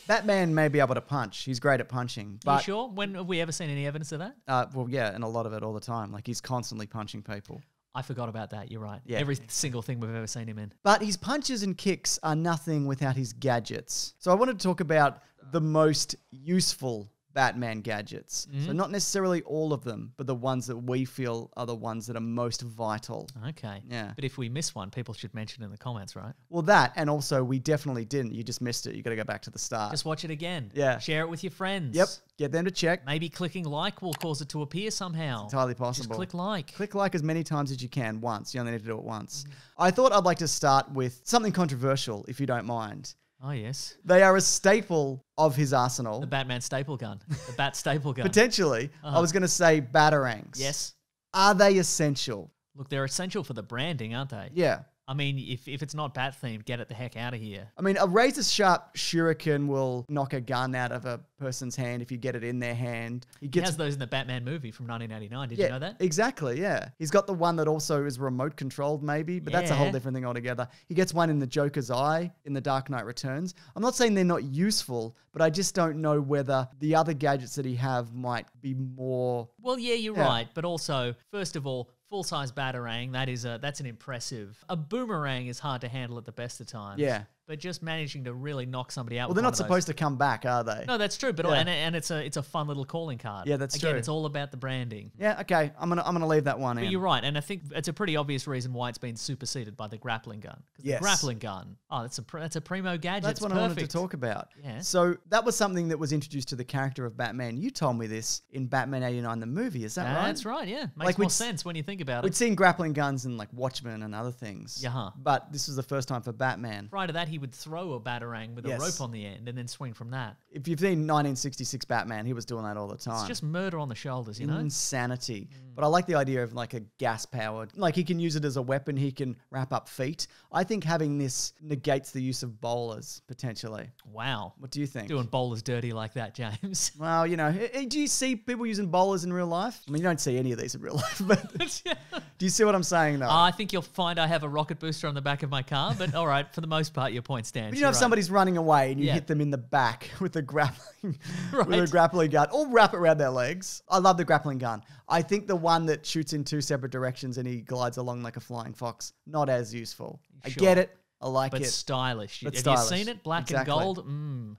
Batman may be able to punch. He's great at punching. But, you sure? When have we ever seen any evidence of that? well, yeah, and a lot of it all the time. Like, he's constantly punching people. I forgot about that. You're right. Yeah. Every single thing we've ever seen him in. But his punches and kicks are nothing without his gadgets. So I wanted to talk about the most useful Batman gadgets. So not necessarily all of them, but the ones that we feel are the ones that are most vital. Okay. Yeah. But if we miss one, people should mention it in the comments, right? Well, that, and also we definitely didn't. You just missed it. You got to go back to the start. Just watch it again. Yeah. Share it with your friends. Yep. Get them to check. Maybe clicking like will cause it to appear somehow. It's entirely possible. Just click like. Click like as many times as you can once. You only need to do it once. I thought I'd like to start with something controversial, if you don't mind. Oh, yes. They are a staple of his arsenal. The Batman staple gun. The Bat staple gun. Potentially. I was going to say Batarangs. Yes. Are they essential? Look, they're essential for the branding, aren't they? Yeah. I mean, if it's not Bat-themed, get it the heck out of here. I mean, a razor-sharp shuriken will knock a gun out of a person's hand if you get it in their hand. He has those in the Batman movie from 1989. Did you know that? Exactly, yeah. He's got the one that also is remote-controlled maybe, but that's a whole different thing altogether. He gets one in the Joker's eye in The Dark Knight Returns. I'm not saying they're not useful, but I just don't know whether the other gadgets that he have might be more... Well, yeah, you're right. But also, first of all, full-size Batarang, that's an impressive. A boomerang is hard to handle at the best of times. Yeah. But just managing to really knock somebody out. Well, they're not supposed to come back, are they? No, that's true. But and it's a fun little calling card. Yeah, that's true. Again, it's all about the branding. Yeah, okay. I'm gonna leave that one in. But you're right, and I think it's a pretty obvious reason why it's been superseded by the grappling gun. Yes. The grappling gun. Oh, that's a primo gadget. That's what I wanted to talk about. Yeah. So that was something that was introduced to the character of Batman. You told me this in Batman 89, the movie. Is that right? That's right, yeah. Makes more sense when you think about it. We'd seen grappling guns in like Watchmen and other things. Yeah. But this was the first time for Batman. Prior to that, he would throw a Batarang with a rope on the end and then swing from that. If you've seen 1966 Batman, he was doing that all the time. It's just murder on the shoulders, you know? Insanity. But I like the idea of like a gas-powered, like he can use it as a weapon, he can wrap up feet. I think having this negates the use of bowlers, potentially. Wow. What do you think? Doing bowlers dirty like that, James. Well, you know, do you see people using bowlers in real life? I mean, you don't see any of these in real life, but do you see what I'm saying, though? I think you'll find I have a rocket booster on the back of my car, but all right, for the most part, your point stands. But you know, if somebody's running away and you hit them in the back with a grappling, with a grappling gun, or wrap it around their legs. I love the grappling gun. I think the one that shoots in two separate directions and he glides along like a flying fox, not as useful. I get it. I like it. But stylish. But Have stylish. you seen it? Black and gold?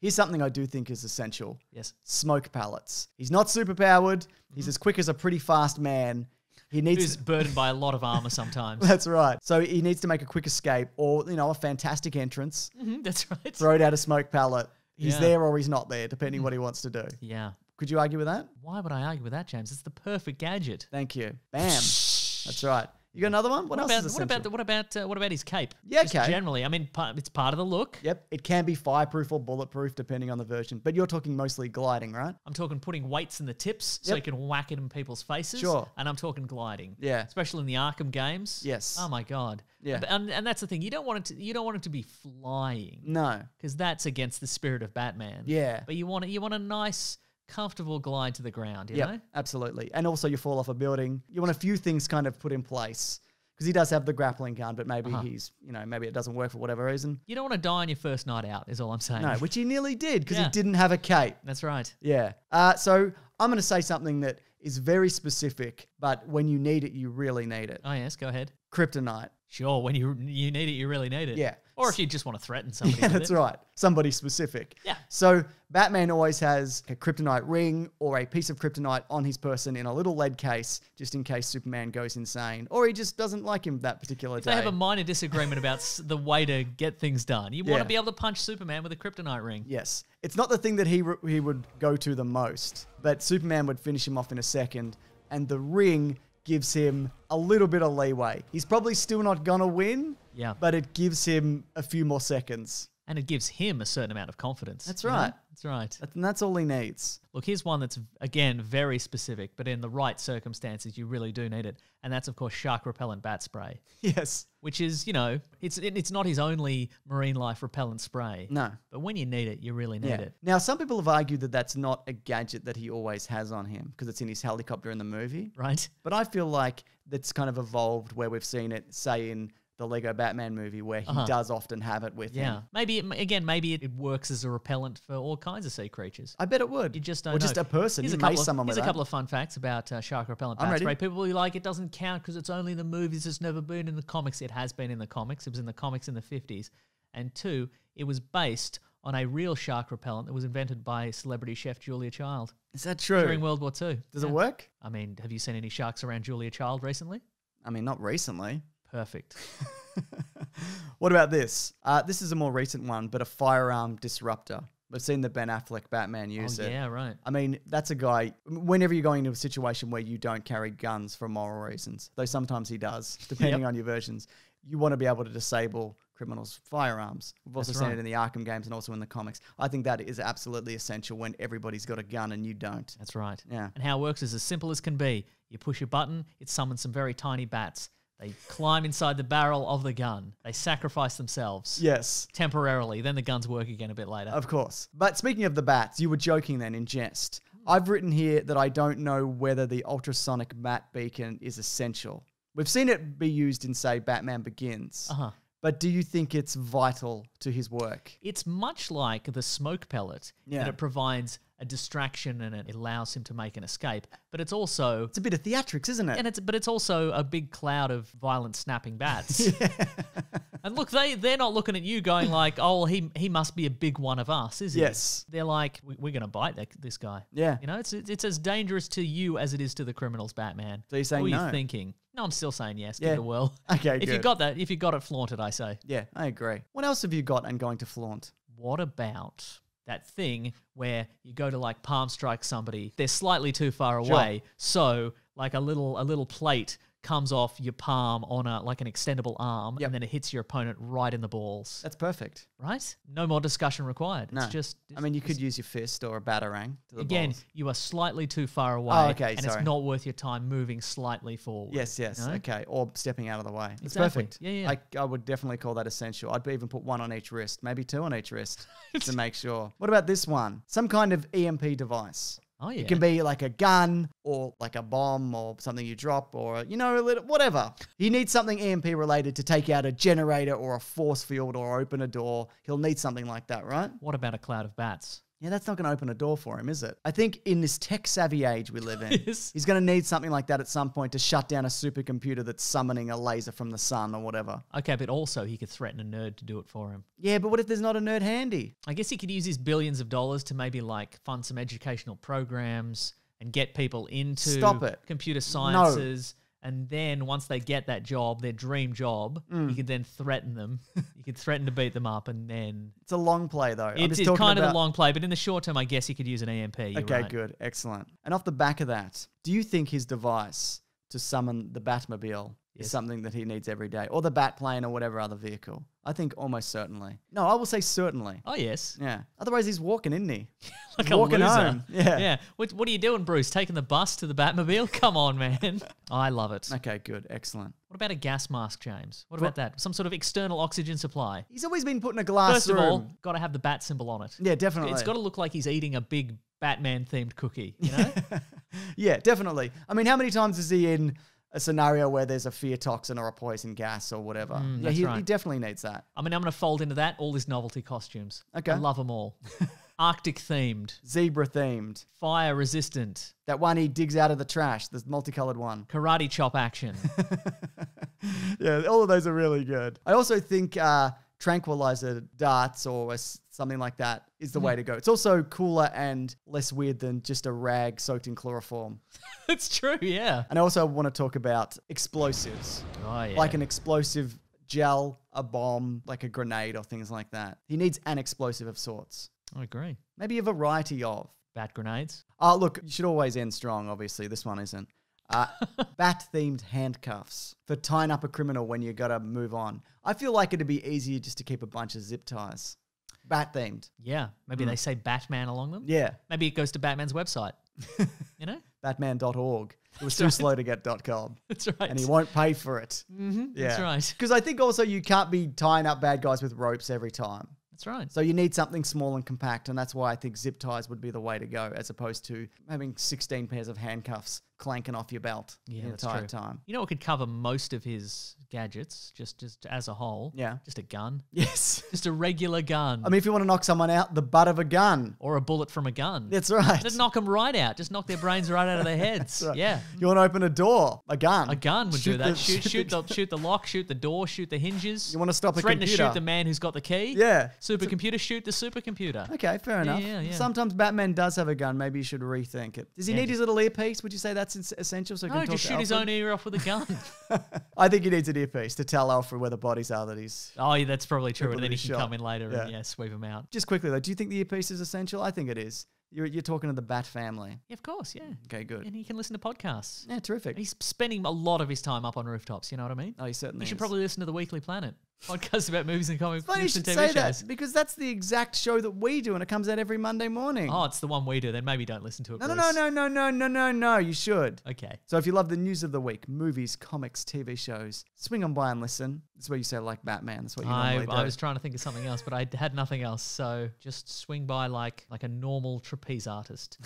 Here's something I do think is essential. Yes. Smoke pellets. He's not super powered. He's as quick as a pretty fast man. He needs Who's burdened by a lot of armor sometimes. That's right. So he needs to make a quick escape or, you know, a fantastic entrance. That's right. Throw it out a smoke pellet. He's there or he's not there, depending what he wants to do. Yeah. Could you argue with that? Why would I argue with that, James? It's the perfect gadget. Thank you. Bam. That's right. You got another one? What else is essential? What about his cape? Yeah, Just okay. generally, I mean, it's part of the look. Yep. It can be fireproof or bulletproof depending on the version. But you're talking mostly gliding, right? I'm talking putting weights in the tips so you can whack it in people's faces. Sure. And I'm talking gliding. Yeah. Especially in the Arkham games. Yes. Oh my God. Yeah. And that's the thing. You don't want it to be flying. No. Because that's against the spirit of Batman. Yeah. But you want a nice, comfortable glide to the ground, you know? Absolutely. And also you fall off a building. You want a few things kind of put in place. Because he does have the grappling gun, but maybe he's, you know, maybe it doesn't work for whatever reason. You don't want to die on your first night out, is all I'm saying. No, which he nearly did because he didn't have a cape. That's right. Yeah. So I'm going to say something that is very specific, but when you need it, you really need it. Oh, yes, go ahead. Kryptonite. Sure, when you need it, you really need it. Yeah. Or if you just want to threaten somebody. Yeah, that's right. Somebody specific. Yeah. So Batman always has a kryptonite ring or a piece of kryptonite on his person in a little lead case, just in case Superman goes insane, or he just doesn't like him that particular day. They have a minor disagreement about the way to get things done. You want to be able to punch Superman with a kryptonite ring. Yes. It's not the thing that he would go to the most, but Superman would finish him off in a second, and the ring gives him a little bit of leeway. He's probably still not gonna win, but it gives him a few more seconds. And it gives him a certain amount of confidence. That's right. That's right. And that's all he needs. Look, here's one that's, again, very specific, but in the right circumstances, you really do need it. And that's, of course, shark repellent bat spray. Yes. Which is, you know, it's not his only marine life repellent spray. No. But when you need it, you really need it. Now, some people have argued that that's not a gadget that he always has on him because it's in his helicopter in the movie. Right. But I feel like that's kind of evolved where we've seen it, say, in the Lego Batman movie where he does often have it with him. Maybe it works as a repellent for all kinds of sea creatures. I bet it would. You just don't or know. just a person. Here's you mace someone with Here's a couple of fun facts about shark repellent bat spray. People will be like, it doesn't count because it's only in the movies. It's never been in the comics. It has been in the comics. It was in the comics in the 50s. And 2, it was based on a real shark repellent that was invented by celebrity chef Julia Child. Is that true? During World War II. Does it work? I mean, have you seen any sharks around Julia Child recently? I mean, not recently. Perfect. What about this? This is a more recent one, but a firearm disruptor. We've seen the Ben Affleck Batman use it. Yeah, right. I mean, that's a guy, whenever you're going into a situation where you don't carry guns for moral reasons, though sometimes he does, depending on your versions, you want to be able to disable criminals' firearms. We've also seen it in the Arkham games and also in the comics. I think that is absolutely essential when everybody's got a gun and you don't. That's right. Yeah. And how it works is as simple as can be. You push a button, it summons some very tiny bats. They climb inside the barrel of the gun. They sacrifice themselves. Yes. Temporarily. Then the guns work again a bit later. Of course. But speaking of the bats, you were joking then in jest. I've written here that I don't know whether the ultrasonic bat beacon is essential. We've seen it be used in, say, Batman Begins. But do you think it's vital to his work? It's much like the smoke pellet, that it provides a distraction and it allows him to make an escape. But it's also... It's a bit of theatrics, isn't it? And it's also a big cloud of violent snapping bats. And look, they're not looking at you going like, oh, he must be a big one of us, is he? Yes. They're like, we're going to bite this guy. Yeah. You know, it's as dangerous to you as it is to the criminals, Batman. So you're saying what no? What are you thinking? No, I'm still saying yes. Give it a whirl. Okay, If you got it, flaunt it, I say. Yeah, I agree. What else have you got and going to flaunt? What about that thing where you go to like palm strike somebody, they're slightly too far away, so like a little plate comes off your palm on like an extendable arm, and then it hits your opponent right in the balls. That's perfect. Right? No more discussion required. No. It's just... I mean, you could use your fist or a batarang to the Again, balls. you are slightly too far away, and it's not worth your time moving slightly forward. Yes, you know? okay. Or stepping out of the way. It's Exactly. perfect. Yeah. I would definitely call that essential. I'd even put one on each wrist, maybe 2 on each wrist to make sure. What about this one? Some kind of EMP device. Oh, yeah. It can be like a gun or like a bomb or something you drop or, you know, whatever. He needs something EMP related to take out a generator or a force field or open a door. He'll need something like that, right? What about a cloud of bats? Yeah, that's not going to open a door for him, is it? I think in this tech-savvy age we live in, Yes. he's going to need something like that at some point to shut down a supercomputer that's summoning a laser from the sun or whatever. Okay, but also he could threaten a nerd to do it for him. Yeah, but what if there's not a nerd handy? I guess he could use his billions of dollars to maybe like fund some educational programs and get people into Stop it. computer sciences. And then once they get that job, their dream job, you could then threaten them. You could threaten to beat them up, and then... It's a long play, though. It's kind of a long play, but in the short term, I guess he could use an EMP. Okay, good. Excellent. And off the back of that, do you think his device to summon the Batmobile is something that he needs every day? Or the Batplane or whatever other vehicle? I think almost certainly. No, I will say certainly. Oh, yes. Yeah. Otherwise, he's walking, isn't he? Like he's a walking loser. home. Yeah. Yeah. What are you doing, Bruce? Taking the bus to the Batmobile? Come on, man. I love it. Okay, good. Excellent. What about a gas mask, James? What about that? Some sort of external oxygen supply. He's always been put in a glass First room. of all, got to have the bat symbol on it. Yeah, definitely. It's got to look like he's eating a big Batman-themed cookie, you know? Yeah, definitely. I mean, how many times is he in a scenario where there's a fear toxin or a poison gas or whatever? Yeah, he definitely needs that. I mean, I'm going to fold into that all his novelty costumes. Okay. I love them all. Arctic-themed. Zebra-themed. Fire-resistant. That one he digs out of the trash, the multicolored one. Karate chop action. Yeah, all of those are really good. I also think tranquilizer darts or something like that is the way to go. It's also cooler and less weird than just a rag soaked in chloroform. It's true, yeah. And I also want to talk about explosives. Oh, yeah. Like an explosive gel, a bomb, like a grenade or things like that. He needs an explosive of sorts. I agree. Maybe a variety of. Bat grenades. Look, you should always end strong, obviously. This one isn't. Bat-themed handcuffs for tying up a criminal when you got to move on. I feel like it'd be easier just to keep a bunch of zip ties. Bat-themed. Yeah. Maybe they say Batman along them. Yeah. Maybe it goes to Batman's website. You know? Batman.org. It was too slow to get .com. That's right. And he won't pay for it. Mm-hmm. Yeah. That's right. Because I think also you can't be tying up bad guys with ropes every time. That's right. So you need something small and compact, and that's why I think zip ties would be the way to go, as opposed to having 16 pairs of handcuffs clanking off your belt the entire time. You know what could cover most of his gadgets, just as a whole? Yeah. Just a gun. Yes. Just a regular gun. I mean, if you want to knock someone out, the butt of a gun. Or a bullet from a gun. That's right. Just knock them right out. Just knock their brains right out of their heads. Right. Yeah. You want to open a door? A gun. A gun would do that. Shoot the lock, shoot the door, shoot the hinges. You want to stop a computer. Threaten to shoot the man who's got the key. Yeah. Supercomputer, shoot the supercomputer. Okay, fair enough. Yeah. Sometimes Batman does have a gun. Maybe you should rethink it. Does he need his little earpiece? Would you say that's essential? So he can talk just shoot his own ear off with a gun. I think he needs an earpiece to tell Alfred where the bodies are that he's... Oh, yeah, that's probably true. And then he can come in later and sweep him out. Just quickly though, do you think the earpiece is essential? I think it is. You're talking to the Bat family. Yeah, of course, yeah. Okay, good. And he can listen to podcasts. Yeah, terrific. He's spending a lot of his time up on rooftops, you know what I mean? Oh, he certainly You should probably listen to The Weekly Planet. Podcast about movies and comics. Funny you should say that, because that's the exact show that we do and it comes out every Monday morning. Oh, it's the one we do. Then maybe don't listen to it, No, you should. Okay. So if you love the news of the week, movies, comics, TV shows, swing on by and listen. That's where you say like Batman. That's what you normally do. I was trying to think of something else, but I had nothing else. So just swing by like a normal trapeze artist.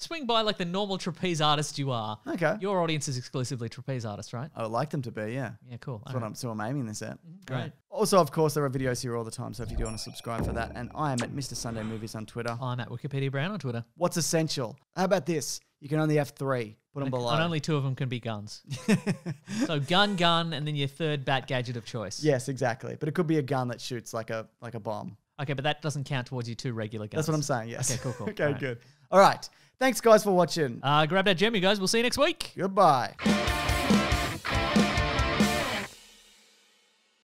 Swing by like the normal trapeze artist you are. Okay. Your audience is exclusively trapeze artists, right? I would like them to be, yeah. Yeah, cool. That's what I'm aiming this at. Great. Also, of course, there are videos here all the time, so if you do want to subscribe for that. And I am at Mr. Sunday Movies on Twitter. I'm at Wikipedia Brown on Twitter. What's essential? How about this? You can only have 3. Put them below. And only 2 of them can be guns. So gun, and then your third bat gadget of choice. Yes, exactly. But it could be a gun that shoots like a bomb. Okay, but that doesn't count towards your 2 regular guns. That's what I'm saying, yes. Okay, cool. Okay, good. All right. Thanks, guys, for watching. Grab that gem, you guys. We'll see you next week. Goodbye.